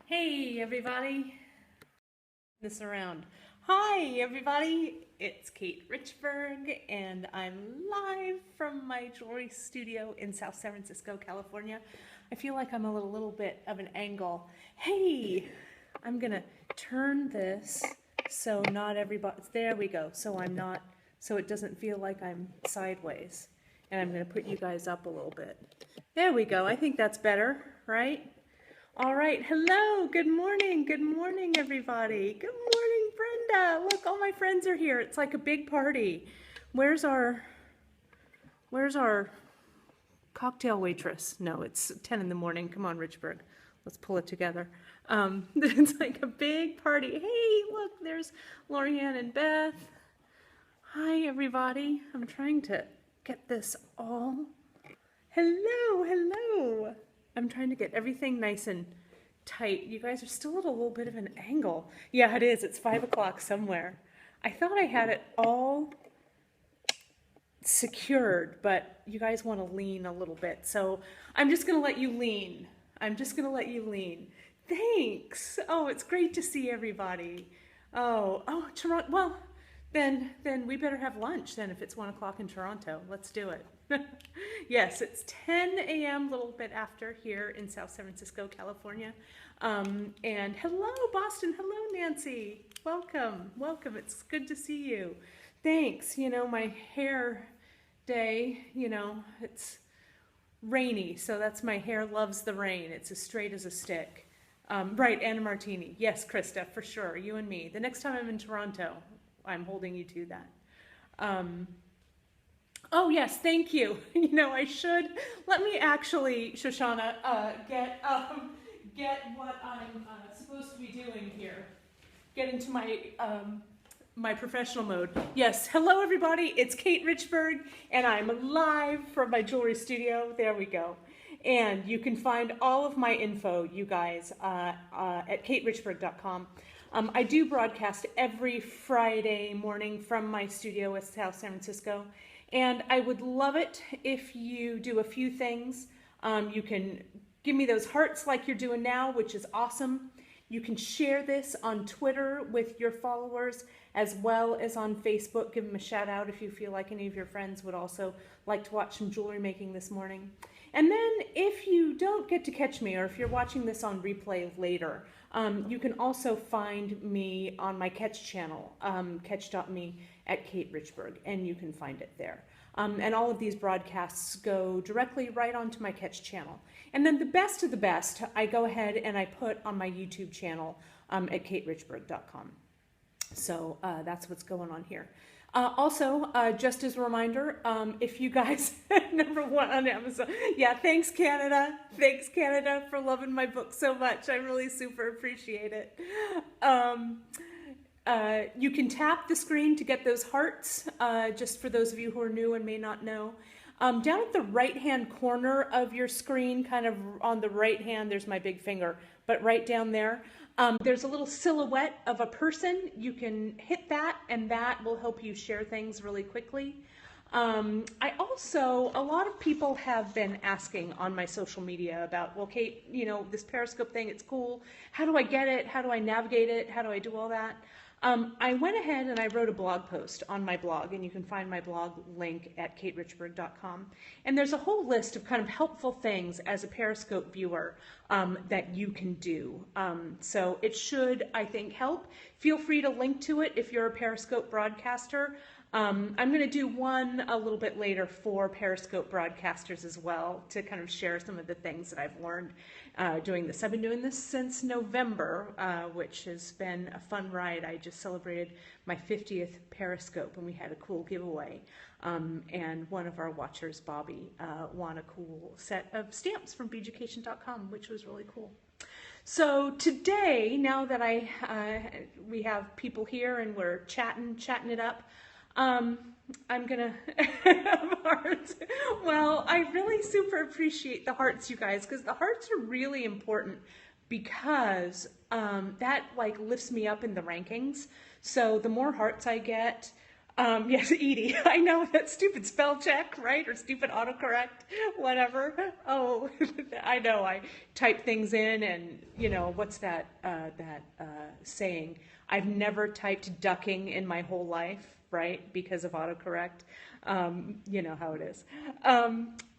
Hey everybody, this around. Hi everybody, it's Kate Richburg and I'm live from my jewelry studio in South San Francisco, California. I feel like I'm a little bit of an angle. Hey, I'm gonna turn this so not everybody, there we go, so it doesn't feel like I'm sideways. And I'm gonna put you guys up a little bit. There we go, I think that's better, right? All right, hello, good morning, everybody. Good morning, Brenda. Look, all my friends are here. It's like a big party. Where's our cocktail waitress? No, it's 10 in the morning. Come on, Richburg. Let's pull it together. It's like a big party. Hey, look, there's Lorianne and Beth. Hi, everybody. I'm trying to get this all. Hello. I'm trying to get everything nice and tight. You guys are still at a little bit of an angle. Yeah, it is. It's 5 o'clock somewhere. I thought I had it all secured, but you guys want to lean a little bit. So I'm just going to let you lean. Thanks. Oh, it's great to see everybody. Oh, Toronto. Well, then we better have lunch then if it's 1 o'clock in Toronto. Let's do it. Yes, it's 10 a.m., a little bit after here in South San Francisco, California. And hello, Boston. Hello, Nancy. Welcome. It's good to see you. Thanks. You know, my hair day, it's rainy, so that's my hair loves the rain. It's as straight as a stick. Right, Anna Martini. Yes, Krista, for sure. You and me. The next time I'm in Toronto, I'm holding you to that. Oh yes, thank you. I should. Let me actually, Shoshana, get what I'm supposed to be doing here. Get into my my professional mode. Yes, hello everybody. It's Kate Richburg, and I'm live from my jewelry studio. There we go. And you can find all of my info, you guys, at katerichbourg.com. I do broadcast every Friday morning from my studio in South San Francisco. And I would love it if you do a few things. You can give me those hearts like you're doing now, which is awesome. You can share this on Twitter with your followers as well as on Facebook. Give them a shout out if you feel like any of your friends would also like to watch some jewelry making this morning. And then if you don't get to catch me, or if you're watching this on replay later, you can also find me on my Catch channel, catch.me at Kate Richburg, and you can find it there. And all of these broadcasts go directly right onto my Catch channel. And then the best of the best, I go ahead and I put on my YouTube channel at katerichbourg.com. So that's what's going on here. Also, just as a reminder, if you guys, #1 on Amazon. Yeah, thanks Canada. Thanks Canada for loving my book so much. I really super appreciate it. You can tap the screen to get those hearts, just for those of you who are new and may not know. Down at the right-hand corner of your screen, kind of on the right hand, there's my big finger, but right down there, there's a little silhouette of a person. You can hit that, and that will help you share things really quickly. I also, a lot of people have been asking on my social media about, well, Kate, this Periscope thing, it's cool. How do I get it? How do I navigate it? How do I do all that? I went ahead and I wrote a blog post on my blog, and you can find my blog link at katerichbourg.com. And there's a whole list of kind of helpful things as a Periscope viewer that you can do. So it should, I think, help. Feel free to link to it if you're a Periscope broadcaster. I'm going to do one a little bit later for Periscope broadcasters as well, to kind of share some of the things that I've learned doing this. I've been doing this since November, which has been a fun ride. I just celebrated my 50th Periscope, and we had a cool giveaway. And one of our watchers, Bobby, won a cool set of stamps from beaducation.com, which was really cool. So today, now that we have people here and we're chatting it up, I'm gonna have hearts. Well, I really super appreciate the hearts, you guys, because the hearts are really important, because that like lifts me up in the rankings. So the more hearts I get, Yes, Edie. I know that stupid spell check, right? Or stupid autocorrect, whatever. Oh, I know. I type things in, and what's that saying? I've never typed ducking in my whole life, right? Because of autocorrect. You know how it is.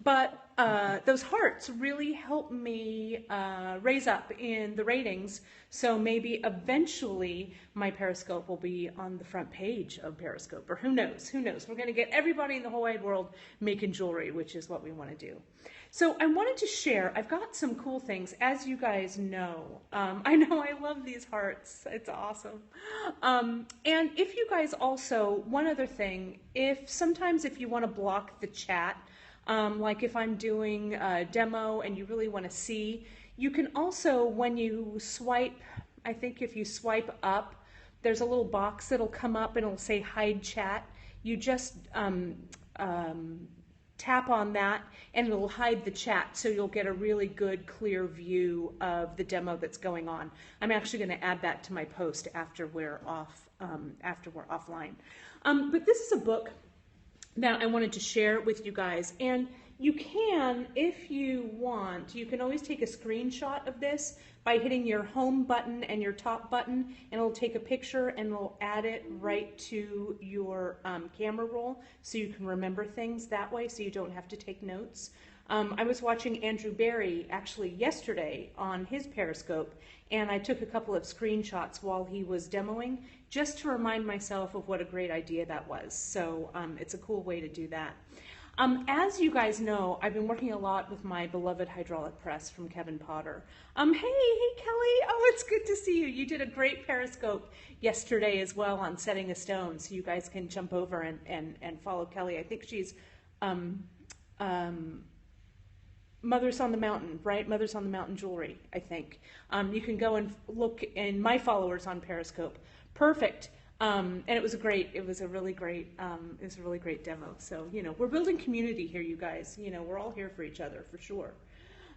But those hearts really help me raise up in the ratings. So maybe eventually my Periscope will be on the front page of Periscope, or who knows, who knows. We're going to get everybody in the whole wide world making jewelry, which is what we want to do. So I wanted to share, I've got some cool things, as you guys know. I know I love these hearts. It's awesome. And if you guys also, one other thing, sometimes if you want to block the chat, like if I'm doing a demo and you really want to see, you can also, when you swipe, I think if you swipe up, there's a little box that'll come up and it'll say hide chat. You just tap on that and it'll hide the chat, so you'll get a really good clear view of the demo that's going on. I'm actually going to add that to my post after we're offline. But this is a book that I wanted to share with you guys, and you can, if you want, you can always take a screenshot of this by hitting your home button and your top button, and it'll take a picture and it'll add it right to your camera roll, so you can remember things that way, so you don't have to take notes. I was watching Andrew Barry actually yesterday on his Periscope, and I took a couple of screenshots while he was demoing, just to remind myself of what a great idea that was. So it's a cool way to do that. As you guys know, I've been working a lot with my beloved hydraulic press from Kevin Potter. Hey Kelly, oh, it's good to see you. You did a great Periscope yesterday as well on setting a stone, so you guys can jump over and follow Kelly. I think she's Mothers on the Mountain, right? Mothers on the Mountain Jewelry, I think. You can go and look in my followers on Periscope. Perfect. And it was a really great demo. So, we're building community here, you guys. We're all here for each other, for sure.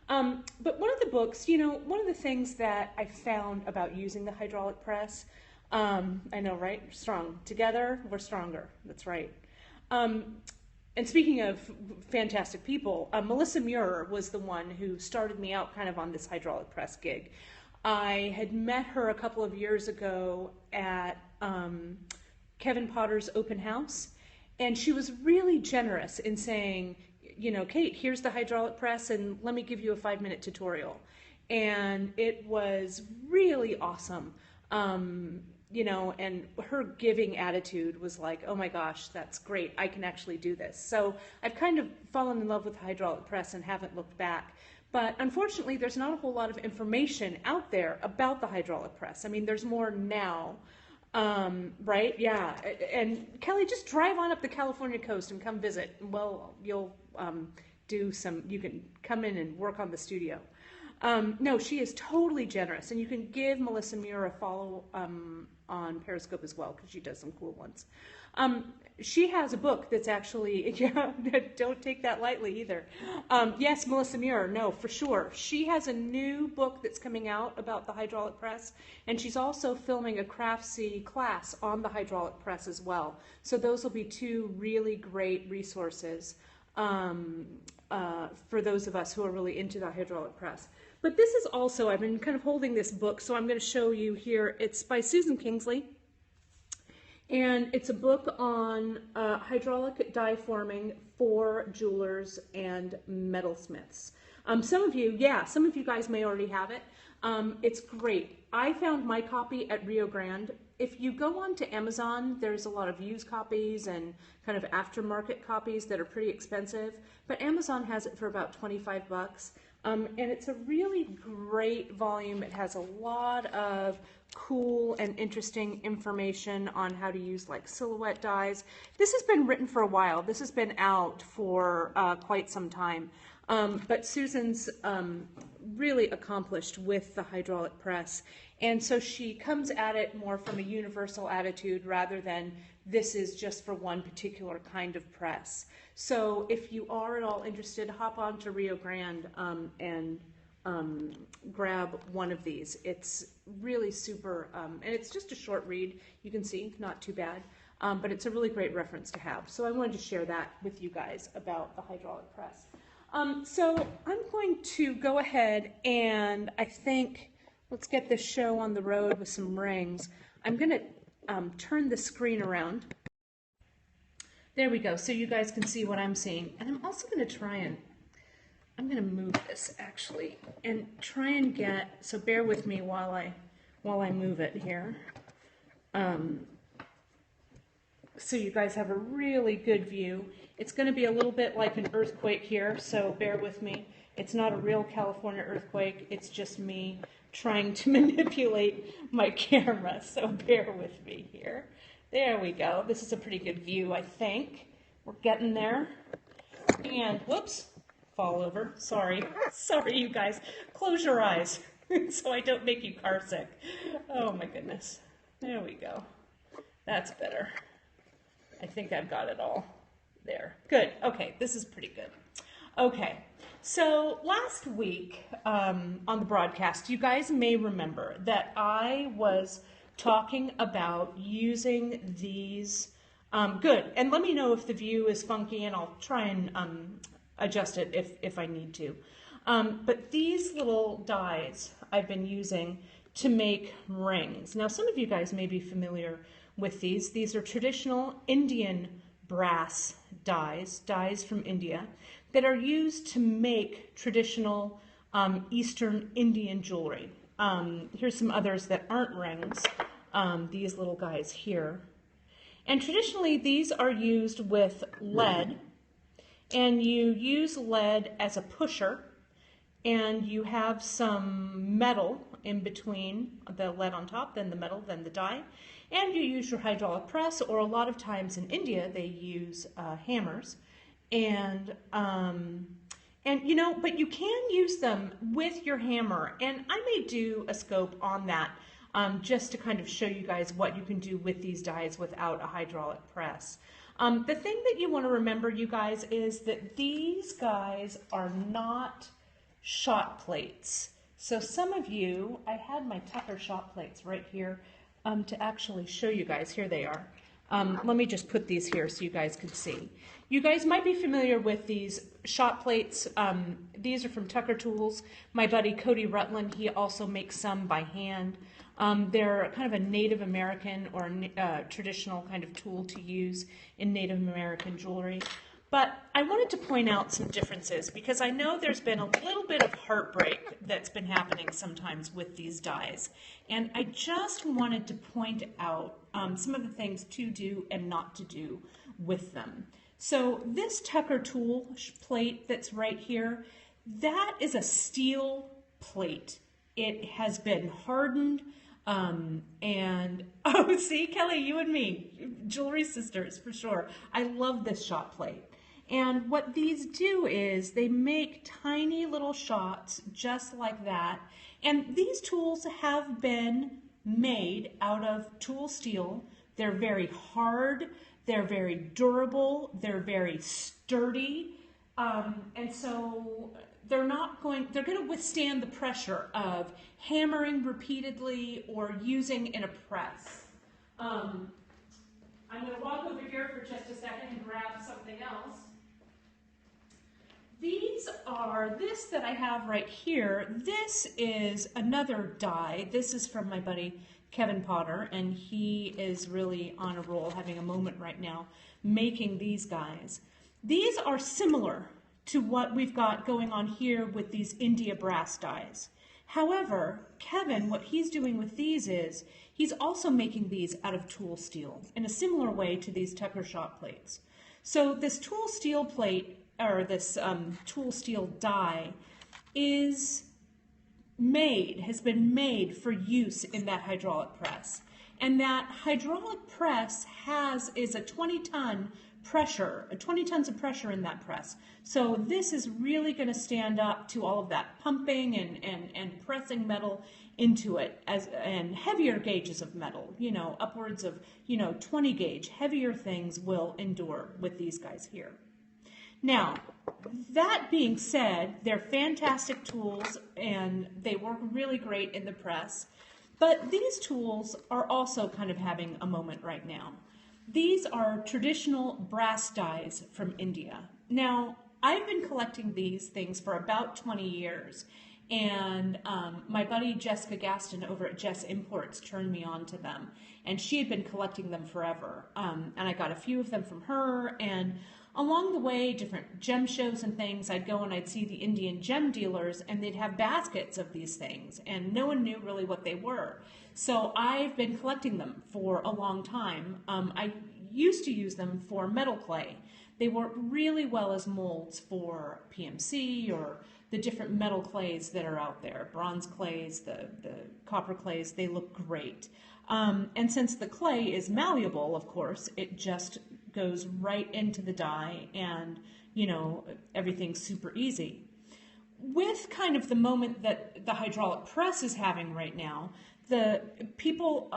But one of the books, one of the things that I found about using the hydraulic press, I know, right? Strong. Together, we're stronger. That's right. And speaking of fantastic people, Melissa Muir was the one who started me out kind of on this hydraulic press gig. I had met her a couple of years ago at Kevin Potter's open house, and she was really generous in saying, Kate, here's the hydraulic press, and let me give you a 5-minute tutorial. And it was really awesome. And her giving attitude was like, oh my gosh, that's great, I can actually do this. So I've kind of fallen in love with the hydraulic press and haven't looked back. But unfortunately, there's not a whole lot of information out there about the hydraulic press. I mean, there's more now, right? Yeah. And Kelly, just drive on up the California coast and come visit. Well, you'll you can come in and work on the studio. No, she is totally generous, and you can give Melissa Muir a follow on Periscope as well, because she does some cool ones. She has a book that's actually, don't take that lightly either. Yes, Melissa Muir, no, for sure. She has a new book that's coming out about the hydraulic press, and she's also filming a Craftsy class on the hydraulic press as well. So those will be two really great resources for those of us who are really into the hydraulic press. But this is also, I've been kind of holding this book, so I'm going to show you here. It's by Susan Kingsley, and it's a book on hydraulic die forming for jewelers and metalsmiths. Some of you guys may already have it. It's great. I found my copy at Rio Grande. If you go on to Amazon, there's a lot of used copies and kind of aftermarket copies that are pretty expensive, but Amazon has it for about 25 bucks. And it's a really great volume. It has a lot of cool and interesting information on how to use like silhouette dies. This has been written for a while. This has been out for quite some time. But Susan's really accomplished with the hydraulic press. And so she comes at it more from a universal attitude rather than this is just for one particular kind of press. So if you are at all interested, hop on to Rio Grande and grab one of these. It's really super, and it's just a short read. You can see, not too bad. but it's a really great reference to have. So I wanted to share that with you guys about the hydraulic press. So I'm going to go ahead and I think, let's get this show on the road with some rings. I'm going to turn the screen around. There we go, so you guys can see what I'm seeing. And I'm also going to try and, I'm going to move this actually, and try and get, so bear with me while I move it here. So you guys have a really good view. It's going to be a little bit like an earthquake here, so bear with me. It's not a real California earthquake, it's just me trying to manipulate my camera, so bear with me here. There we go. This is a pretty good view, I think. We're getting there. And, whoops, fall over. Sorry. Sorry, you guys. Close your eyes so I don't make you car sick. Oh, my goodness. There we go. That's better. I think I've got it all there. Good. Okay, this is pretty good. Okay, so last week on the broadcast, you guys may remember that I was talking about using these, good, and let me know if the view is funky and I'll try and adjust it if I need to. But these little dies I've been using to make rings. Now some of you guys may be familiar with these. These are traditional Indian brass dies from India that are used to make traditional Eastern Indian jewelry. Here's some others that aren't rings, these little guys here. And traditionally these are used with lead, and you use lead as a pusher, and you have some metal in between, the lead on top, then the metal, then the die, and you use your hydraulic press, or a lot of times in India they use hammers, and you know, but you can use them with your hammer, and I may do a scope on that just to kind of show you guys what you can do with these dies without a hydraulic press. The thing that you want to remember, you guys, is that these guys are not shot plates. So some of you, I had my Tucker shot plates right here to actually show you guys. Here they are. Let me just put these here so you guys can see. You guys might be familiar with these shot plates. These are from Tucker Tools. My buddy Cody Rutland, he also makes some by hand. They're kind of a Native American or traditional kind of tool to use in Native American jewelry. But I wanted to point out some differences because I know there's been a little bit of heartbreak that's been happening sometimes with these dies. And I just wanted to point out some of the things to do and not to do with them. So this Tucker tool plate that's right here, that is a steel plate. It has been hardened and, oh, see, Kelly, you and me, jewelry sisters for sure. I love this shot plate. And what these do is they make tiny little shots just like that. And these tools have been made out of tool steel. They're very hard, they're very durable, they're very sturdy. And so they're going to withstand the pressure of hammering repeatedly or using in a press. I'm going to walk over here for just a second and grab something else. This that I have right here, this is another die. This is from my buddy Kevin Potter, and he is really on a roll, having a moment right now, making these guys. These are similar to what we've got going on here with these India brass dies. However, Kevin, what he's doing with these is, he's also making these out of tool steel in a similar way to these Tucker shot plates. So this tool steel plate, or this tool steel die, has been made for use in that hydraulic press. And that hydraulic press is a 20 tons of pressure in that press. So this is really going to stand up to all of that pumping and pressing metal into it, and heavier gauges of metal, you know, upwards of, 20 gauge, heavier things will endure with these guys here. Now, that being said, they're fantastic tools and they work really great in the press, but these tools are also kind of having a moment right now. These are traditional brass dies from India. Now, I've been collecting these things for about 20 years, and my buddy Jessica Gaston over at Jess Imports turned me on to them, and she had been collecting them forever. And I got a few of them from her, and along the way, different gem shows and things, I'd go and I'd see the Indian gem dealers, and they'd have baskets of these things, and no one knew really what they were. So I've been collecting them for a long time. I used to use them for metal clay. They work really well as molds for PMC or the different metal clays that are out there. Bronze clays, the copper clays, they look great. And since the clay is malleable, of course, it just goes right into the die, and, you know, everything's super easy. With kind of the moment that the hydraulic press is having right now, the people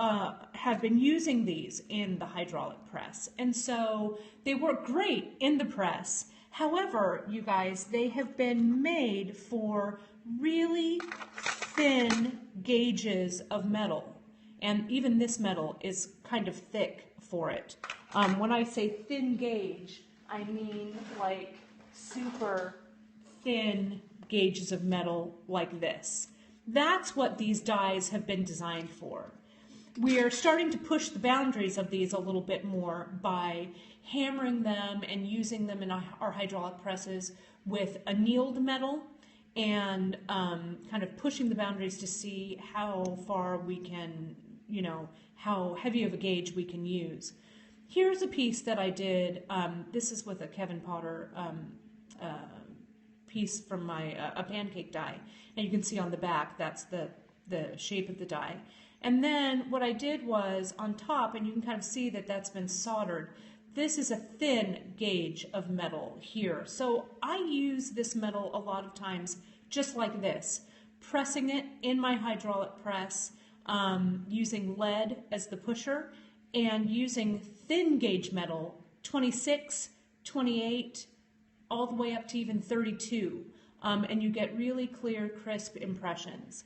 have been using these in the hydraulic press, and so they work great in the press. However, you guys, they have been made for really thin gauges of metal, and even this metal is kind of thick for it. When I say thin gauge, I mean like super thin gauges of metal like this. That's what these dies have been designed for. We are starting to push the boundaries of these a little bit more by hammering them and using them in our hydraulic presses with annealed metal, and kind of pushing the boundaries to see how far we can, you know, how heavy of a gauge we can use. Here's a piece that I did. This is with a Kevin Potter piece from my a pancake die, and you can see on the back that's the shape of the die. And then what I did was on top, and you can kind of see that that's been soldered. This is a thin gauge of metal here. So I use this metal a lot of times just like this, pressing it in my hydraulic press, using lead as the pusher, and using thin gauge metal, 26, 28, all the way up to even 32, and you get really clear, crisp impressions.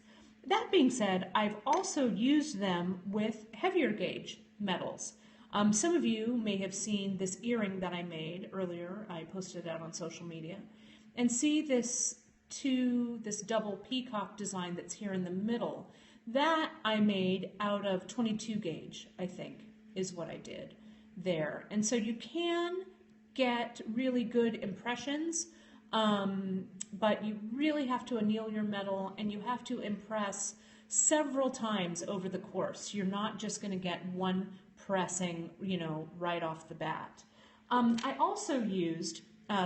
That being said, I've also used them with heavier gauge metals. Some of you may have seen this earring that I made earlier. I posted it out on social media. And see this double peacock design that's here in the middle. That I made out of 22 gauge, I think, is what I did there. And so you can get really good impressions, but you really have to anneal your metal, and you have to impress several times over the course. You're not just going to get one pressing, you know, right off the bat. I also used,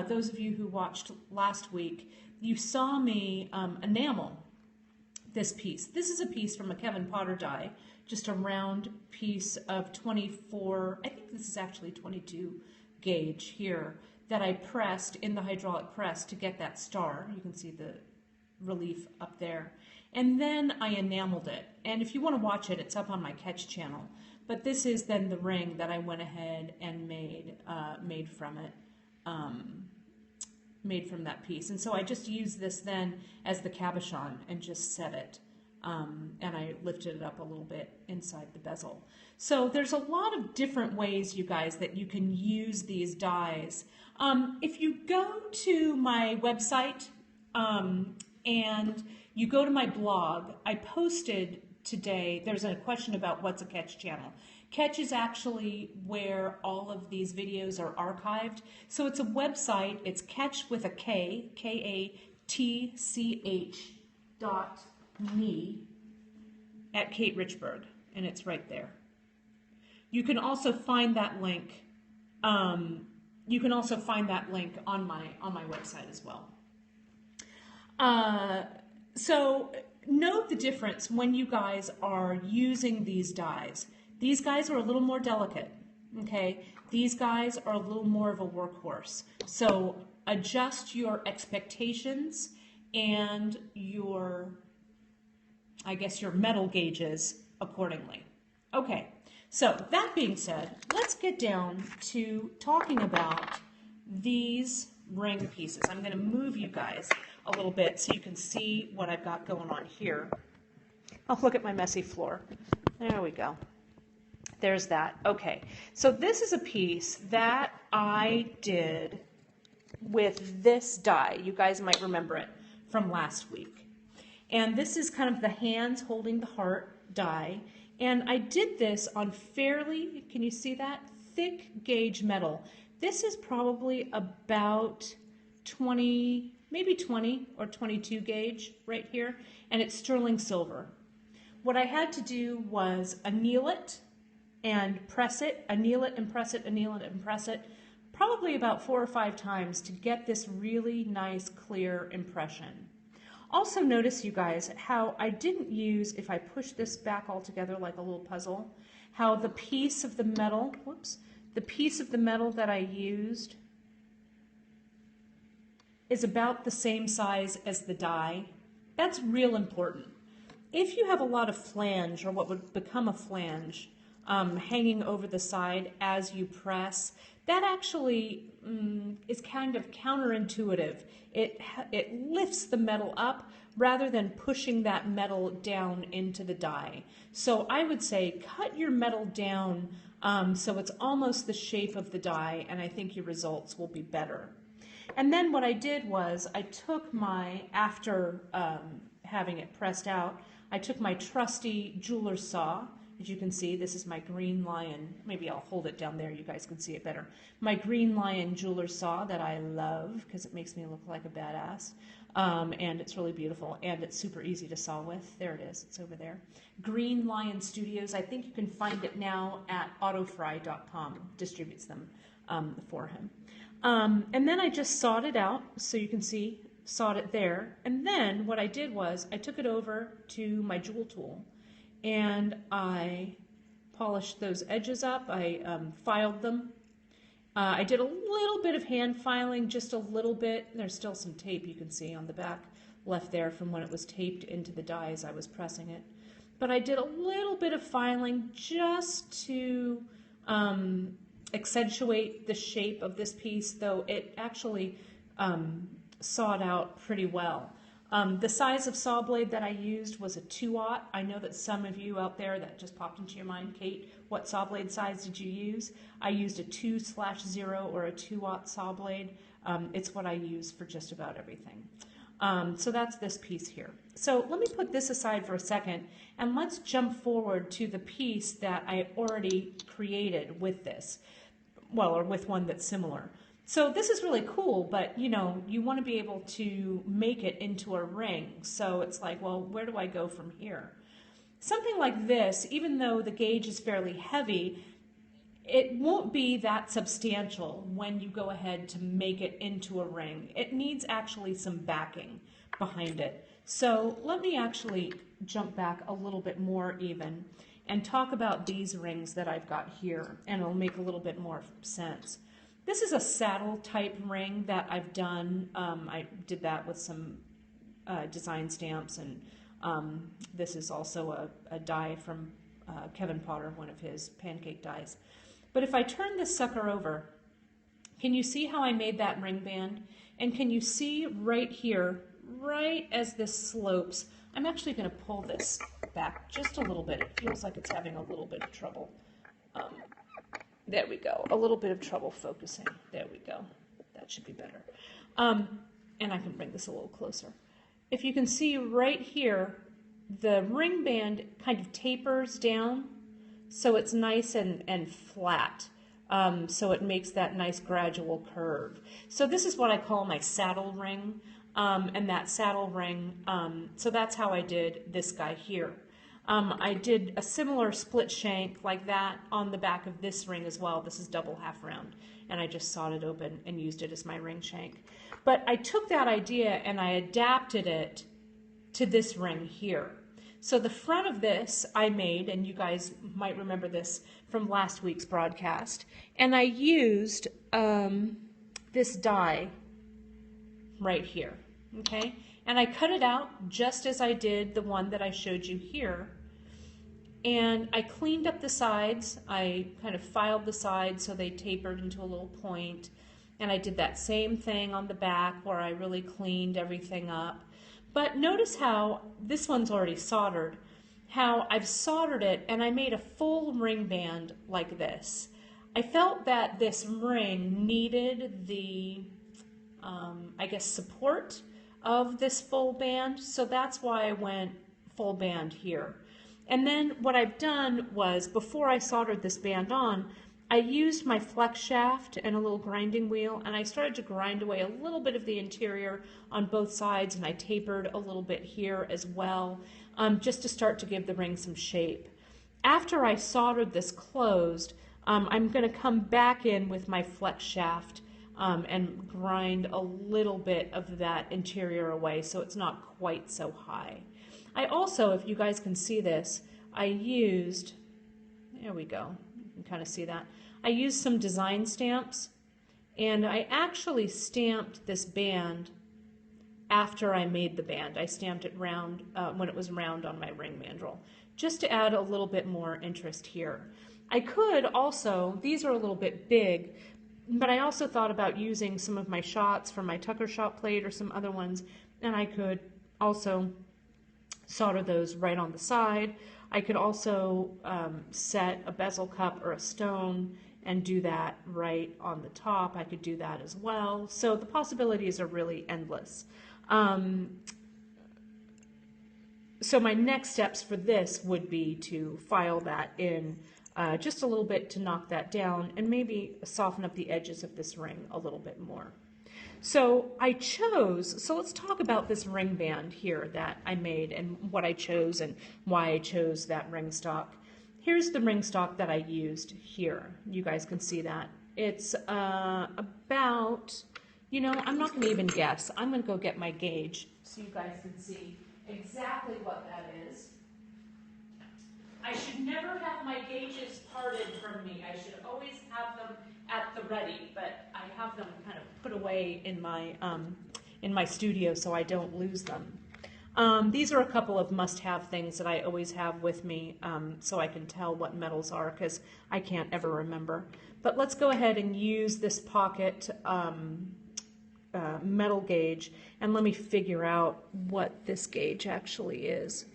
those of you who watched last week, you saw me enamel this piece. This is a piece from a Kevin Potter die, just a round piece of 24, I think this is actually 22 gauge here, that I pressed in the hydraulic press to get that star. You can see the relief up there. And then I enameled it. And if you want to watch it, it's up on my Catch channel. But this is then the ring that I went ahead and made from it, made from that piece. And so I just used this then as the cabochon and just set it. And I lifted it up a little bit inside the bezel. So there's a lot of different ways, you guys, that you can use these dies. If you go to my website and you go to my blog, I posted today, there's a question about what's a Catch channel. Catch is actually where all of these videos are archived. So it's a website, it's Catch with a K, KATCH.me at katerichbourg, and it's right there. You can also find that link. You can also find that link on my website as well. So note the difference when you guys are using these dies. These guys are a little more delicate, okay? These guys are a little more of a workhorse. So adjust your expectations and your, I guess, your metal gauges accordingly. Okay, so that being said, let's get down to talking about these ring pieces. I'm going to move you guys a little bit so you can see what I've got going on here. Oh, look at my messy floor. There we go. There's that. Okay, so this is a piece that I did with this die. You guys might remember it from last week. And this is kind of the hands holding the heart die. And I did this on fairly, can you see that? Thick gauge metal. This is probably about 20, maybe 20 or 22 gauge right here. And it's sterling silver. What I had to do was anneal it and press it, anneal it and press it, anneal it and press it, probably about 4 or 5 times to get this really nice clear impression. Also notice, you guys, how I didn't use, if I push this back all together like a little puzzle, how the piece of the metal, whoops, the piece of the metal that I used is about the same size as the die. That's real important. If you have a lot of flange, or what would become a flange, hanging over the side as you press, that actually is kind of counterintuitive. It lifts the metal up rather than pushing that metal down into the die. So I would say cut your metal down so it's almost the shape of the die, and I think your results will be better. And then what I did was I took my, after having it pressed out, I took my trusty jeweler's saw. As you can see, this is my Green Lion. Maybe I'll hold it down there, you guys can see it better. My Green Lion jeweler's saw that I love because it makes me look like a badass. And it's really beautiful, and it's super easy to saw with. There it is, it's over there. Green Lion Studios, I think you can find it now at autofry.com, distributes them for him. And then I just sawed it out, so you can see, sawed it there. And then what I did was I took it over to my jewel tool, and I polished those edges up. I filed them. I did a little bit of hand filing, just a little bit. There's still some tape you can see on the back left there from when it was taped into the die as I was pressing it. But I did a little bit of filing just to accentuate the shape of this piece, though it actually sawed out pretty well. The size of saw blade that I used was a 2/0. I know that some of you out there, that just popped into your mind, Kate, what saw blade size did you use? I used a 2/0 or a 2/0 saw blade. It's what I use for just about everything. So that's this piece here. So let me put this aside for a second, and let's jump forward to the piece that I already created with this, well, or with one that's similar. So this is really cool, but you know, you want to be able to make it into a ring. So it's like, well, where do I go from here? Something like this, even though the gauge is fairly heavy, it won't be that substantial when you go ahead to make it into a ring. It needs actually some backing behind it. So let me actually jump back a little bit more even and talk about these rings that I've got here, and it'll make a little bit more sense. This is a saddle type ring that I've done. I did that with some design stamps, and this is also a die from Kevin Potter, one of his pancake dies. But if I turn this sucker over, can you see how I made that ring band? And can you see right here, right as this slopes, I'm actually going to pull this back just a little bit. It feels like it's having a little bit of trouble. There we go. A little bit of trouble focusing. There we go. That should be better. And I can bring this a little closer. If you can see right here, the ring band kind of tapers down, so it's nice and flat. So it makes that nice gradual curve. So this is what I call my saddle ring. And that saddle ring, so that's how I did this guy here. I did a similar split shank like that on the back of this ring as well. This is double half round, and I just sawed it open and used it as my ring shank. But I took that idea and I adapted it to this ring here. So the front of this I made, and you guys might remember this from last week's broadcast, and I used this die right here, okay? And I cut it out just as I did the one that I showed you here. And I cleaned up the sides. I kind of filed the sides so they tapered into a little point. And I did that same thing on the back where I really cleaned everything up. But notice how this one's already soldered, how I've soldered it and I made a full ring band like this. I felt that this ring needed the, I guess, support of this full band, so that's why I went full band here. And then what I've done was, before I soldered this band on, I used my flex shaft and a little grinding wheel, and I started to grind away a little bit of the interior on both sides, and I tapered a little bit here as well, just to start to give the ring some shape. After I soldered this closed, I'm going to come back in with my flex shaft and grind a little bit of that interior away so it's not quite so high. I also, if you guys can see this, I used, there we go, you can kind of see that. I used some design stamps, and I actually stamped this band after I made the band. I stamped it round when it was round on my ring mandrel, just to add a little bit more interest here. I could also, these are a little bit big, but I also thought about using some of my shots from my Tucker shot plate or some other ones, and I could also solder those right on the side. I could also set a bezel cup or a stone and do that right on the top. I could do that as well. So the possibilities are really endless. So my next steps for this would be to file that in just a little bit to knock that down and maybe soften up the edges of this ring a little bit more. So let's talk about this ring band here that I made and what I chose and why I chose that ring stock. Here's the ring stock that I used here. You guys can see that. It's about, you know, I'm not going to even guess. I'm going to go get my gauge so you guys can see exactly what that is. I should never have my gauges parted from me. I should always have them at the ready, but I have them kind of put away in my studio so I don't lose them. These are a couple of must-have things that I always have with me so I can tell what metals are, because I can't ever remember. But let's go ahead and use this pocket metal gauge, and let me figure out what this gauge actually is.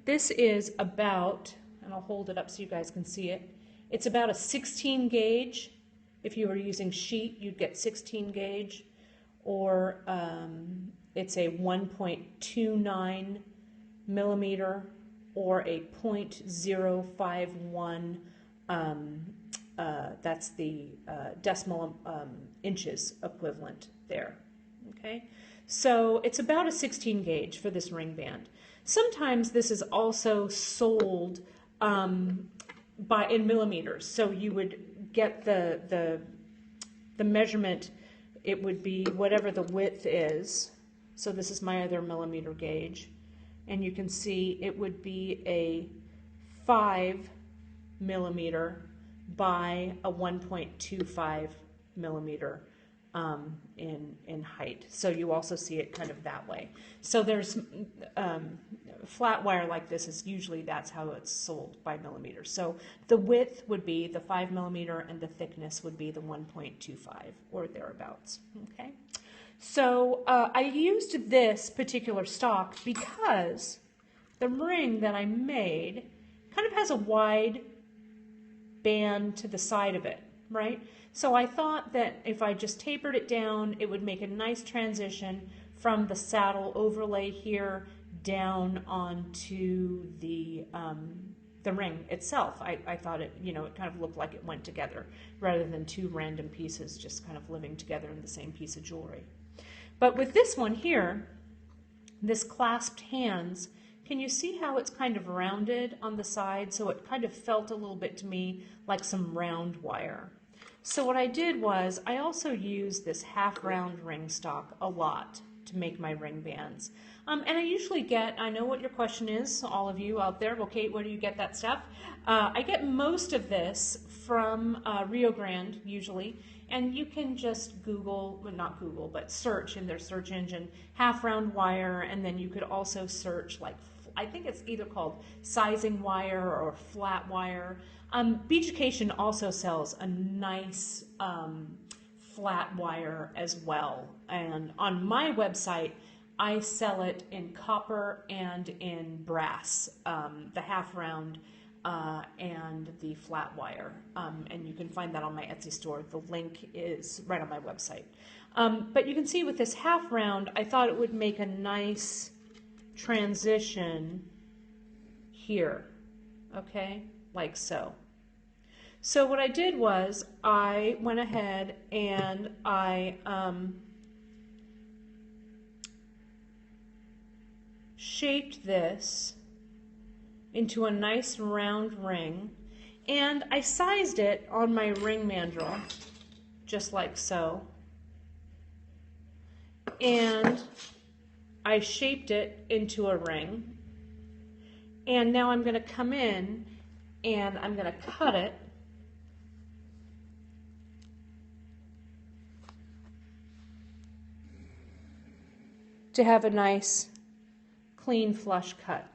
This is about, and I'll hold it up so you guys can see it, it's about a 16 gauge. If you were using sheet, you'd get 16 gauge, or it's a 1.29 millimeter or a 0.051, that's the decimal inches equivalent there. Okay, so it's about a 16 gauge for this ring band. Sometimes this is also sold in millimeters, so you would get the measurement. It would be whatever the width is. So this is my other millimeter gauge, and you can see it would be a 5 millimeter by a 1.25 millimeter in height. So you also see it kind of that way. So there's flat wire like this is usually, that's how it's sold by millimeters. So the width would be the 5 millimeter and the thickness would be the 1.25 or thereabouts. Okay. So I used this particular stock because the ring that I made kind of has a wide band to the side of it, right? So I thought that if I just tapered it down, it would make a nice transition from the saddle overlay here down onto the ring itself. I thought it, you know, it kind of looked like it went together rather than two random pieces just kind of living together in the same piece of jewelry. But with this one here, this clasped hands, can you see how it's kind of rounded on the side? So it kind of felt a little bit to me like some round wire. So what I did was I also used this half round ring stock a lot to make my ring bands. And I usually get, I know what your question is, all of you out there, well, Kate, where do you get that stuff? I get most of this from Rio Grande, usually, and you can just Google, well, not Google, but search in their search engine, half round wire, and then you could also search, like, I think it's either called sizing wire or flat wire. Beachucation also sells a nice flat wire as well, and on my website, I sell it in copper and in brass, the half round and the flat wire. And you can find that on my Etsy store. The link is right on my website. But you can see with this half round, I thought it would make a nice transition here, okay, like so. So what I did was I went ahead and I shaped this into a nice round ring, and I sized it on my ring mandrel, just like so. And I shaped it into a ring. And now I'm going to come in and I'm going to cut it to have a nice, clean, flush cut.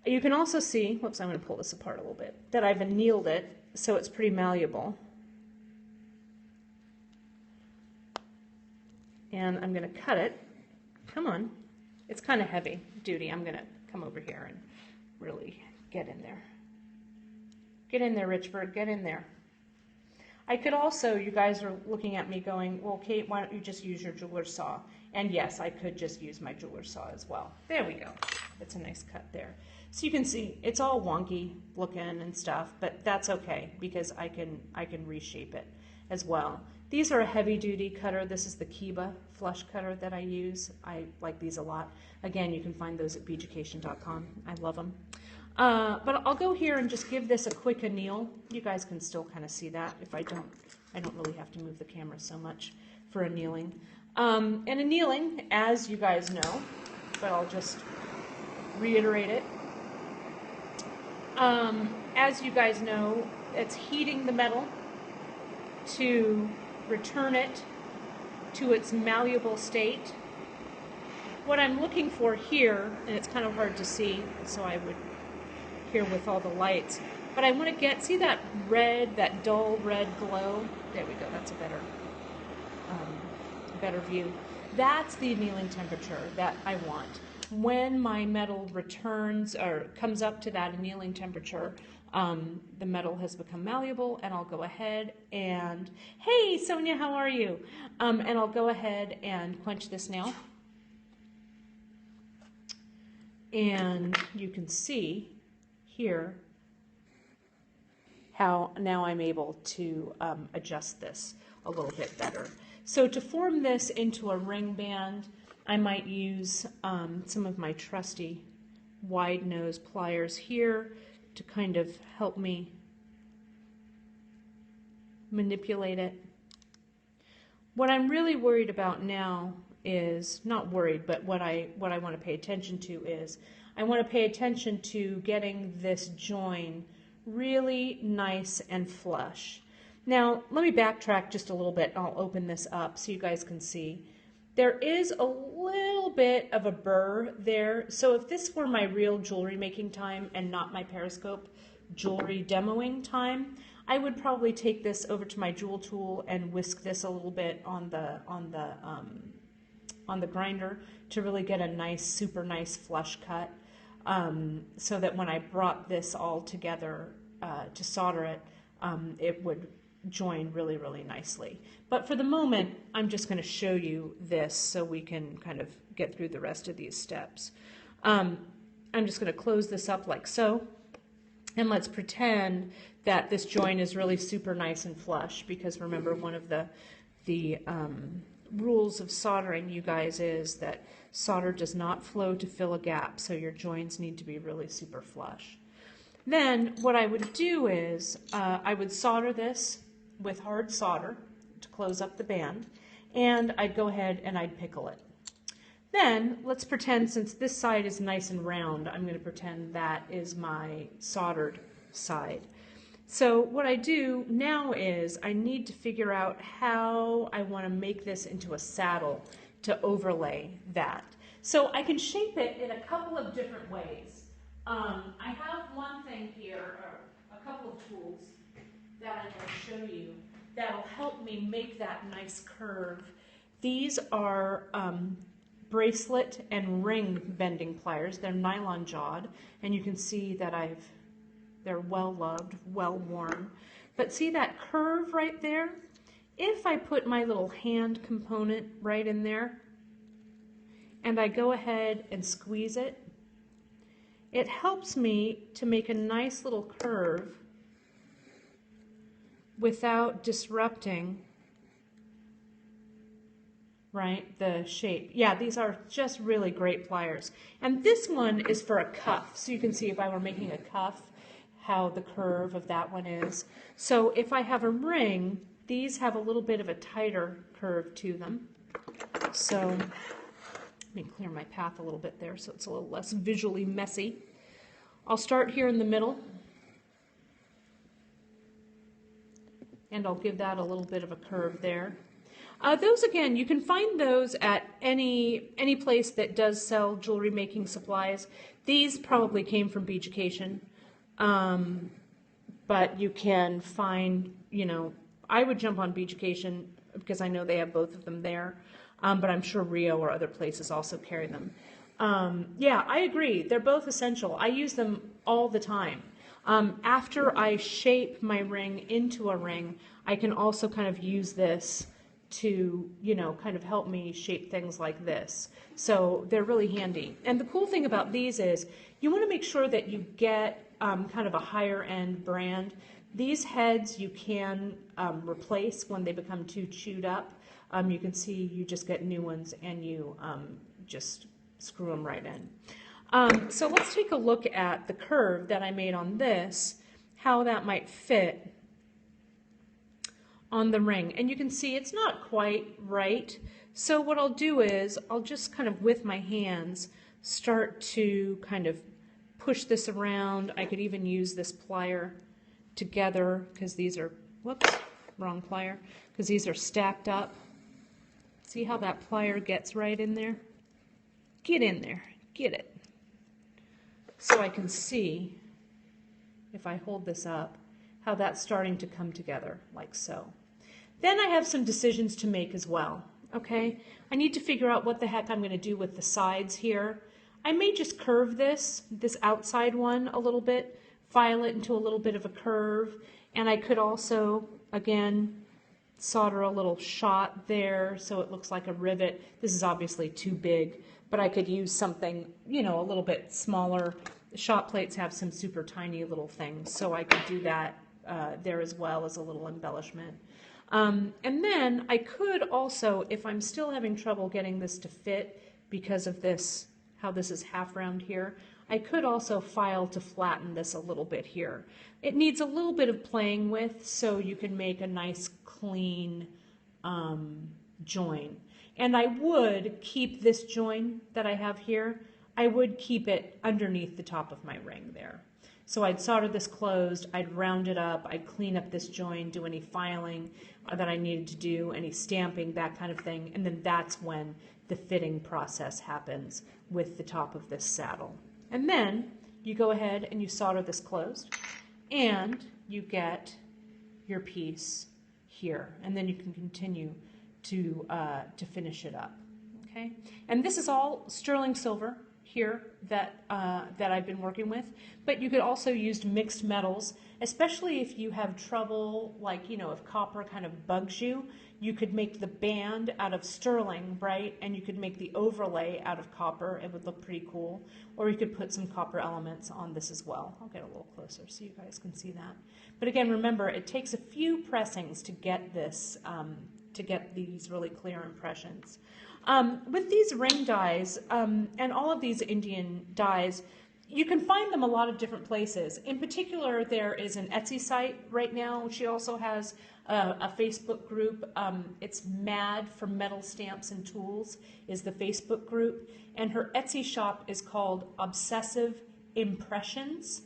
You can also see, whoops, I'm going to pull this apart a little bit, that I've annealed it so it's pretty malleable. And I'm going to cut it. Come on. It's kind of heavy duty. I'm going to come over here and really get in there. Get in there, Richburg, get in there. I could also, you guys are looking at me going, well, Kate, why don't you just use your jeweler's saw? And yes, I could just use my jeweler's saw as well. There we go. It's a nice cut there. So you can see it's all wonky looking and stuff, but that's okay because I can reshape it as well. These are a heavy duty cutter. This is the Kiba flush cutter that I use. I like these a lot. Again, you can find those at beaducation.com. I love them. But I'll go here and just give this a quick anneal. You guys can still kind of see that. If I don't really have to move the camera so much for annealing. And annealing, as you guys know, but I'll just reiterate it. As you guys know, it's heating the metal to return it to its malleable state. What I'm looking for here, and it's kind of hard to see, so I would here with all the lights, but I want to get, see that red, that dull red glow? There we go, that's a better view. That's the annealing temperature that I want. When my metal returns or comes up to that annealing temperature, the metal has become malleable, and I'll go ahead and, hey Sonia, how are you? And I'll go ahead and quench this nail. And you can see here how now I'm able to adjust this a little bit better. So to form this into a ring band, I might use some of my trusty wide nose pliers here to kind of help me manipulate it. What I'm really worried about now is, not worried, but what I want to pay attention to is, I want to pay attention to getting this join really nice and flush. Now, let me backtrack just a little bit, and I'll open this up so you guys can see. There is a little bit of a burr there, so if this were my real jewelry making time and not my Periscope jewelry demoing time, I would probably take this over to my jewel tool and whisk this a little bit on the grinder to really get a nice, super nice flush cut, so that when I brought this all together to solder it, it would join really, really nicely. But for the moment, I'm just going to show you this so we can kind of get through the rest of these steps. I'm just going to close this up like so, and let's pretend that this join is really super nice and flush, because remember, one of the rules of soldering, you guys, is that solder does not flow to fill a gap, so your joins need to be really super flush. Then what I would do is I would solder this with hard solder to close up the band, and I'd go ahead and I'd pickle it. Then let's pretend, since this side is nice and round, I'm going to pretend that is my soldered side. So what I do now is I need to figure out how I want to make this into a saddle to overlay that. So I can shape it in a couple of different ways. I have one thing here, or a couple of tools that I'm going to show you that'll help me make that nice curve. These are bracelet and ring bending pliers. They're nylon jawed, and you can see that they're well loved, well worn. But see that curve right there? If I put my little hand component right in there, and I go ahead and squeeze it, it helps me to make a nice little curve without disrupting, right, the shape. Yeah, these are just really great pliers. And this one is for a cuff. So you can see if I were making a cuff, how the curve of that one is. So if I have a ring, these have a little bit of a tighter curve to them. So let me clear my path a little bit there so it's a little less visually messy. I'll start here in the middle, and I'll give that a little bit of a curve there. Those, again, you can find those at any place that does sell jewelry making supplies. These probably came from Beach Occasion, but you can find, you know, I would jump on Beach Occasion because I know they have both of them there, but I'm sure Rio or other places also carry them. Yeah, I agree. They're both essential. I use them all the time. After I shape my ring into a ring, I can also kind of use this to, you know, kind of help me shape things like this. So they're really handy. And the cool thing about these is you want to make sure that you get kind of a higher end brand. These heads you can replace when they become too chewed up. You can see you just get new ones and you just screw them right in. So let's take a look at the curve that I made on this, how that might fit on the ring. And you can see it's not quite right. So what I'll do is I'll just kind of with my hands start to kind of push this around. I could even use this plier together because these are, whoops, wrong plier, because these are stacked up. See how that plier gets right in there? Get in there, get it. So I can see, if I hold this up, how that's starting to come together, like so. Then I have some decisions to make as well, okay? I need to figure out what the heck I'm going to do with the sides here. I may just curve this outside one a little bit, file it into a little bit of a curve, and I could also, again, solder a little shot there so it looks like a rivet. This is obviously too big, but I could use something, you know, a little bit smaller. The shot plates have some super tiny little things, so I could do that there as well as a little embellishment. And then I could also, if I'm still having trouble getting this to fit because of this, how this is half round here, I could also file to flatten this a little bit here. It needs a little bit of playing with so you can make a nice clean join. And I would keep this join that I have here, I would keep it underneath the top of my ring there. So I'd solder this closed, I'd round it up, I'd clean up this join, do any filing that I needed to do, any stamping, that kind of thing, and then that's when the fitting process happens with the top of this saddle. And then you go ahead and you solder this closed, and you get your piece here, and then you can continue to finish it up. Okay, and this is all sterling silver here that I've been working with, but you could also use mixed metals, especially if you have trouble, like, you know, if copper kind of bugs you, you could make the band out of sterling, right? And you could make the overlay out of copper. It would look pretty cool. Or you could put some copper elements on this as well. I'll get a little closer so you guys can see that. But again, remember, it takes a few pressings to get this, to get these really clear impressions. With these ring dies, and all of these Indian dies, you can find them a lot of different places. In particular, there is an Etsy site right now. She also has a Facebook group. It's Mad for Metal Stamps and Tools is the Facebook group. And her Etsy shop is called Obsessive Impressions.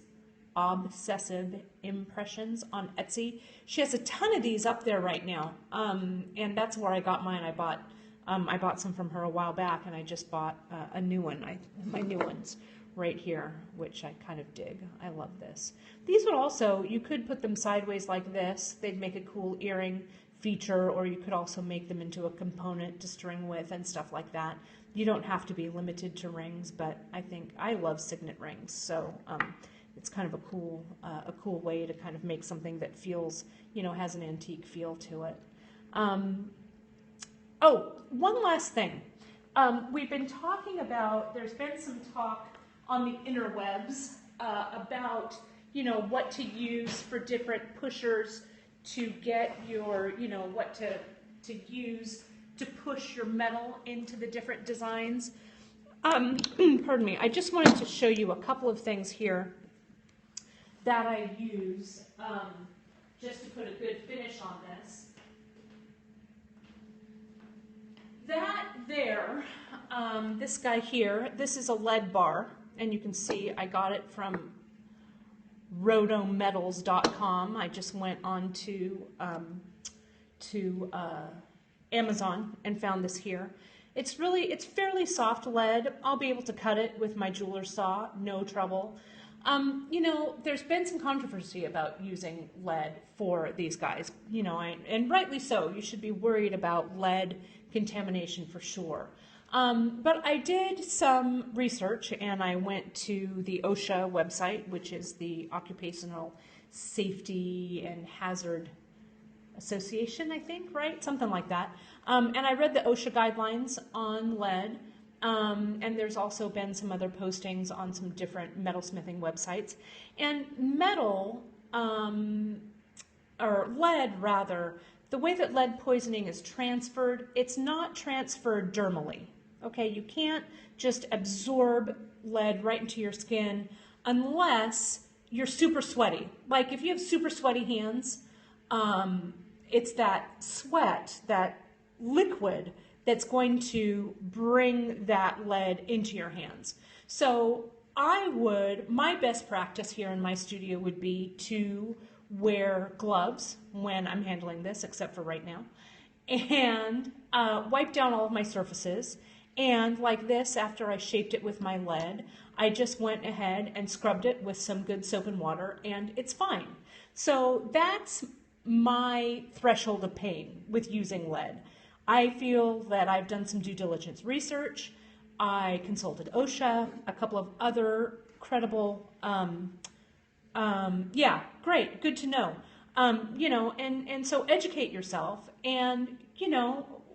Obsessive Impressions on Etsy. She has a ton of these up there right now. And that's where I got mine. I bought some from her a while back, and I just bought a new one. My new one's right here, which I kind of dig. I love this. These would also, you could put them sideways like this. They'd make a cool earring feature, or you could also make them into a component to string with and stuff like that. You don't have to be limited to rings, but I think I love signet rings, so it's kind of a cool way to kind of make something that feels, has an antique feel to it. Oh, one last thing. We've been talking about, there's been some talk on the interwebs about, what to use for different pushers to get your, what to use to push your metal into the different designs. Pardon me, I just wanted to show you a couple of things here that I use just to put a good finish on this. That there, this guy here, this is a lead bar, and you can see I got it from rotometals.com. I just went on to Amazon and found this here. It's fairly soft lead. I'll be able to cut it with my jeweler's saw, no trouble. There's been some controversy about using lead for these guys, and rightly so. You should be worried about lead contamination for sure. But I did some research, and I went to the OSHA website, which is the Occupational Safety and Hazard Association, I think, right? Something like that. And I read the OSHA guidelines on lead. And there's also been some other postings on some different metalsmithing websites. And metal, or lead rather, the way that lead poisoning is transferred, it's not transferred dermally. Okay, you can't just absorb lead right into your skin unless you're super sweaty. Like if you have super sweaty hands, it's that sweat, that liquid that's going to bring that lead into your hands. So my best practice here in my studio would be to wear gloves when I'm handling this, except for right now, and wipe down all of my surfaces. And like this, after I shaped it with my lead, I just went ahead and scrubbed it with some good soap and water, and it's fine. So that's my threshold of pain with using lead. I feel that I've done some due diligence research. I consulted OSHA, a couple of other credible, yeah, great, good to know. And so educate yourself and,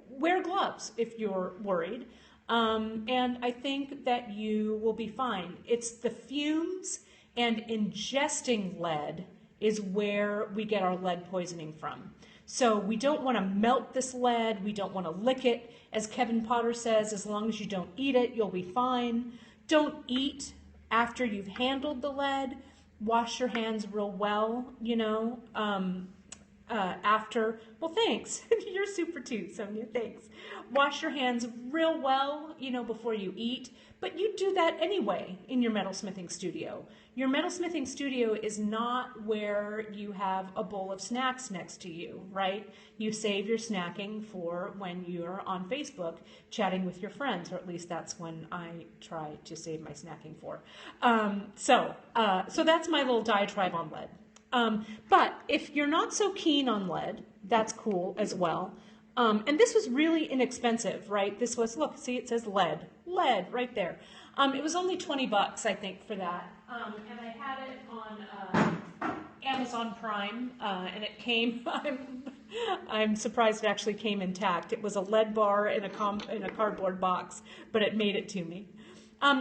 wear gloves if you're worried. And I think that you will be fine. It's the fumes and ingesting lead is where we get our lead poisoning from. So we don't want to melt this lead. We don't want to lick it. As Kevin Potter says, as long as you don't eat it, you'll be fine. Don't eat after you've handled the lead. Wash your hands real well, after. Well, thanks. You're super too, Sonia. Thanks. Wash your hands real well, before you eat. But you do that anyway in your metalsmithing studio. Your metalsmithing studio is not where you have a bowl of snacks next to you, right? You save your snacking for when you're on Facebook chatting with your friends, or at least that's when I try to save my snacking for. So that's my little diatribe on lead. But if you're not so keen on lead, that's cool as well. And this was really inexpensive, right? This was, look, see, it says lead right there. It was only $20, I think, for that. And I had it on Amazon Prime, and it came, I'm surprised it actually came intact. It was a lead bar in a cardboard box, but it made it to me.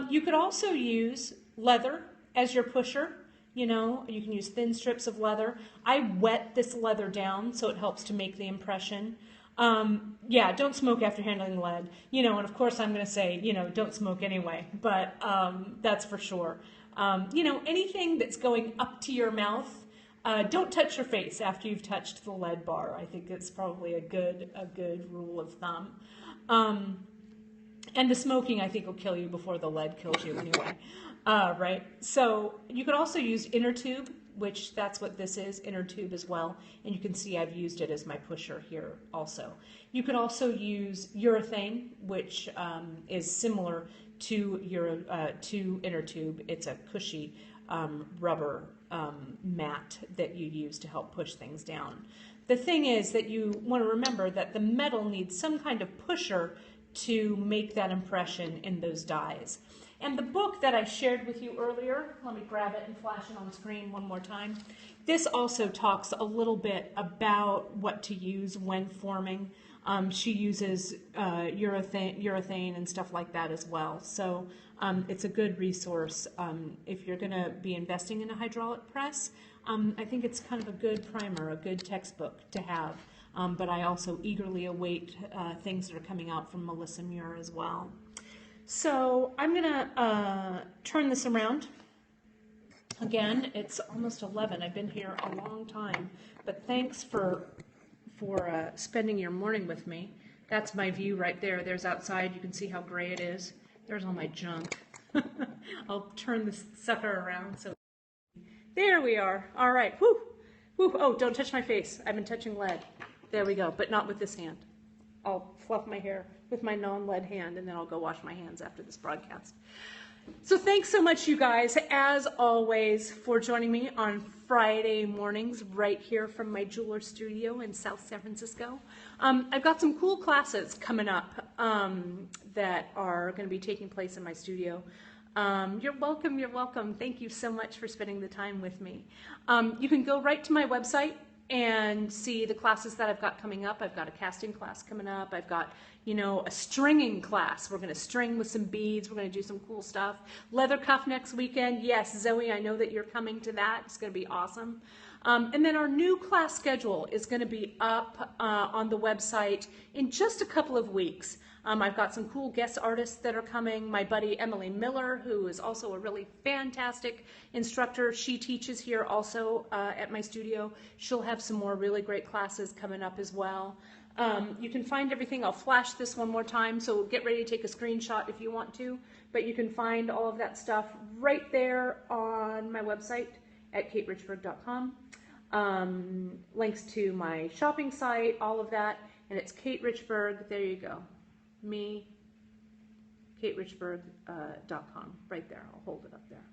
You could also use leather as your pusher. You can use thin strips of leather. I wet this leather down so it helps to make the impression. Yeah, don't smoke after handling lead. And of course I'm going to say, don't smoke anyway, but that's for sure. Anything that's going up to your mouth, don't touch your face after you've touched the lead bar. I think it's probably a good rule of thumb. And the smoking, I think, will kill you before the lead kills you anyway. Right? So you could also use inner tube, which that's what this is, inner tube as well. And you can see I've used it as my pusher here also. You could also use urethane, which is similar to inner tube. It's a cushy rubber mat that you use to help push things down. The thing is that you want to remember that the metal needs some kind of pusher to make that impression in those dyes. And the book that I shared with you earlier, let me grab it and flash it on screen one more time. This also talks a little bit about what to use when forming. She uses urethane and stuff like that as well. So it's a good resource if you're going to be investing in a hydraulic press. I think it's kind of a good primer, a good textbook to have. But I also eagerly await things that are coming out from Melissa Muir as well. So I'm going to turn this around. Again, it's almost 11. I've been here a long time, but thanks for spending your morning with me. That's my view right there. There's outside. You can see how gray it is. There's all my junk. I'll turn this sucker around. So there we are. All right. Woo. Woo. Oh, don't touch my face. I've been touching lead. There we go, but not with this hand. I'll fluff my hair with my non-lead hand, and then I'll go wash my hands after this broadcast. So thanks so much, you guys, as always, for joining me on Friday mornings right here from my jeweler studio in South San Francisco. I've got some cool classes coming up that are going to be taking place in my studio. You're welcome, you're welcome. Thank you so much for spending the time with me. You can go right to my website and see the classes that I've got coming up. I've got a casting class coming up. I've got, a stringing class. We're going to string with some beads. We're going to do some cool stuff. Leather cuff next weekend. Yes, Zoe, I know that you're coming to that. It's going to be awesome. And then our new class schedule is going to be up on the website in just a couple of weeks. I've got some cool guest artists that are coming. My buddy Emily Miller, who is also a really fantastic instructor, she teaches here also at my studio. She'll have some more really great classes coming up as well. You can find everything. I'll flash this one more time, so get ready to take a screenshot if you want to. But you can find all of that stuff right there on my website at katerichbourg.com. Links to my shopping site, all of that, and it's Kate Richbourg. There you go. Me, katerichbourg.com, right there. I'll hold it up there.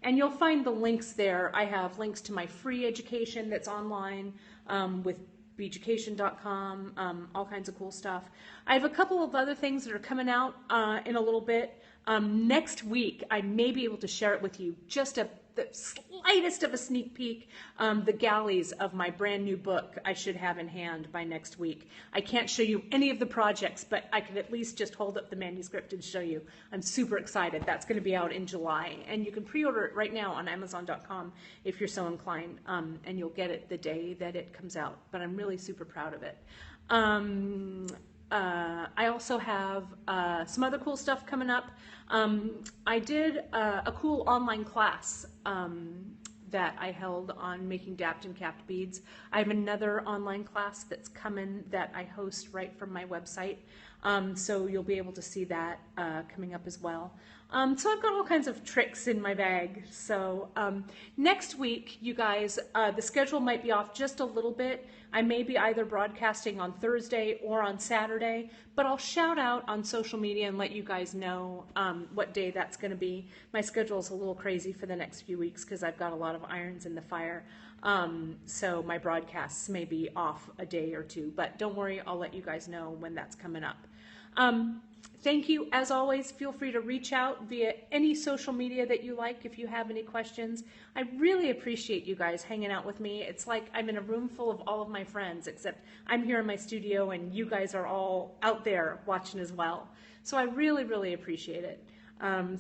And you'll find the links there. I have links to my free education that's online with beeducation.com, all kinds of cool stuff. I have a couple of other things that are coming out in a little bit. Next week, I may be able to share it with you, just the slightest of a sneak peek, the galleys of my brand new book I should have in hand by next week. I can't show you any of the projects, but I can at least just hold up the manuscript and show you. I'm super excited. That's going to be out in July, and you can pre-order it right now on Amazon.com if you're so inclined, and you'll get it the day that it comes out, but I'm really super proud of it. I also have some other cool stuff coming up. I did a cool online class that I held on making dapped and capped beads. I have another online class that's coming that I host right from my website. So you'll be able to see that coming up as well. So I've got all kinds of tricks in my bag. So next week, you guys, the schedule might be off just a little bit. I may be either broadcasting on Thursday or on Saturday, but I'll shout out on social media and let you guys know what day that's going to be. My schedule is a little crazy for the next few weeks because I've got a lot of irons in the fire. So my broadcasts may be off a day or two, but don't worry, I'll let you guys know when that's coming up. Thank you. As always, feel free to reach out via any social media that you like if you have any questions. I really appreciate you guys hanging out with me. It's like I'm in a room full of all of my friends, except I'm here in my studio and you guys are all out there watching as well. So I really, really appreciate it.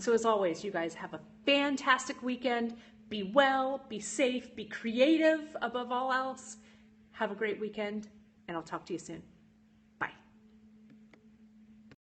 So as always, you guys have a fantastic weekend. Be well, be safe, be creative above all else. Have a great weekend, and I'll talk to you soon.